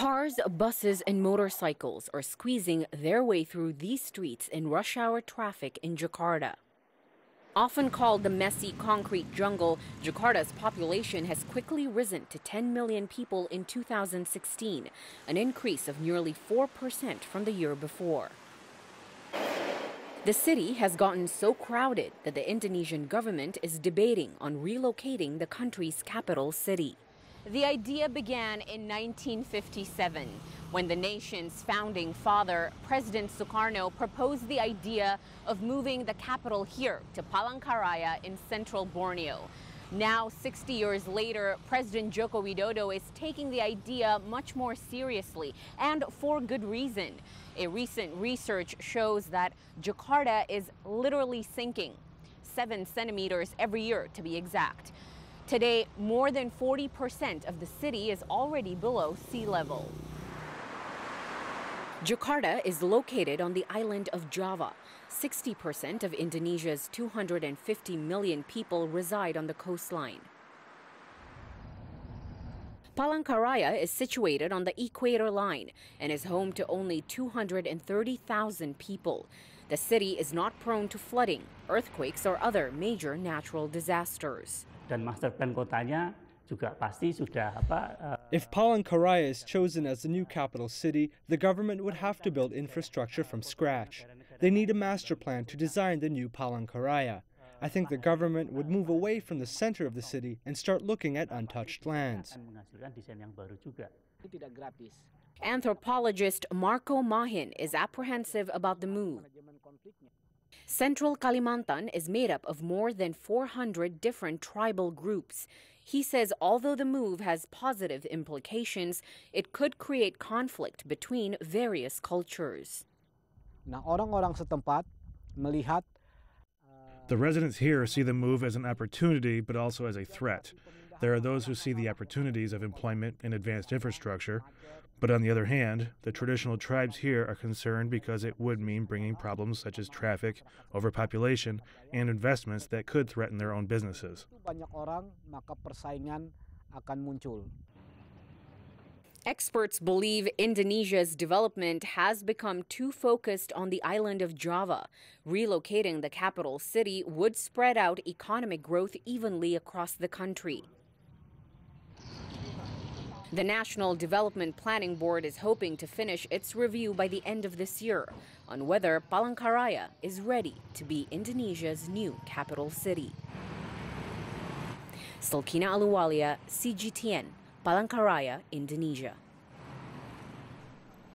Cars, buses, and motorcycles are squeezing their way through these streets in rush hour traffic in Jakarta. Often called the messy concrete jungle, Jakarta's population has quickly risen to 10 million people in 2016, an increase of nearly 4% from the year before. The city has gotten so crowded that the Indonesian government is debating on relocating the country's capital city. The idea began in 1957, when the nation's founding father, President Sukarno, proposed the idea of moving the capital here to Palangkaraya in central Borneo. Now, 60 years later, President Joko Widodo is taking the idea much more seriously, and for good reason. A recent research shows that Jakarta is literally sinking, 7 centimeters every year to be exact. Today, more than 40% of the city is already below sea level. Jakarta is located on the island of Java. 60% of Indonesia's 250 million people reside on the coastline. Palangkaraya is situated on the equator line and is home to only 230,000 people. The city is not prone to flooding, earthquakes, or other major natural disasters. If Palangkaraya is chosen as the new capital city, the government would have to build infrastructure from scratch. They need a master plan to design the new Palangkaraya. I think the government would move away from the center of the city and start looking at untouched lands. Anthropologist Marco Mahin is apprehensive about the move. Central Kalimantan is made up of more than 400 different tribal groups. He says although the move has positive implications, it could create conflict between various cultures. The residents here see the move as an opportunity, but also as a threat. There are those who see the opportunities of employment and advanced infrastructure, but on the other hand, the traditional tribes here are concerned because it would mean bringing problems such as traffic, overpopulation, and investments that could threaten their own businesses. Experts believe Indonesia's development has become too focused on the island of Java. Relocating the capital city would spread out economic growth evenly across the country. The National Development Planning Board is hoping to finish its review by the end of this year on whether Palangkaraya is ready to be Indonesia's new capital city. Stalkina Aluwalia, CGTN, Palangkaraya, Indonesia.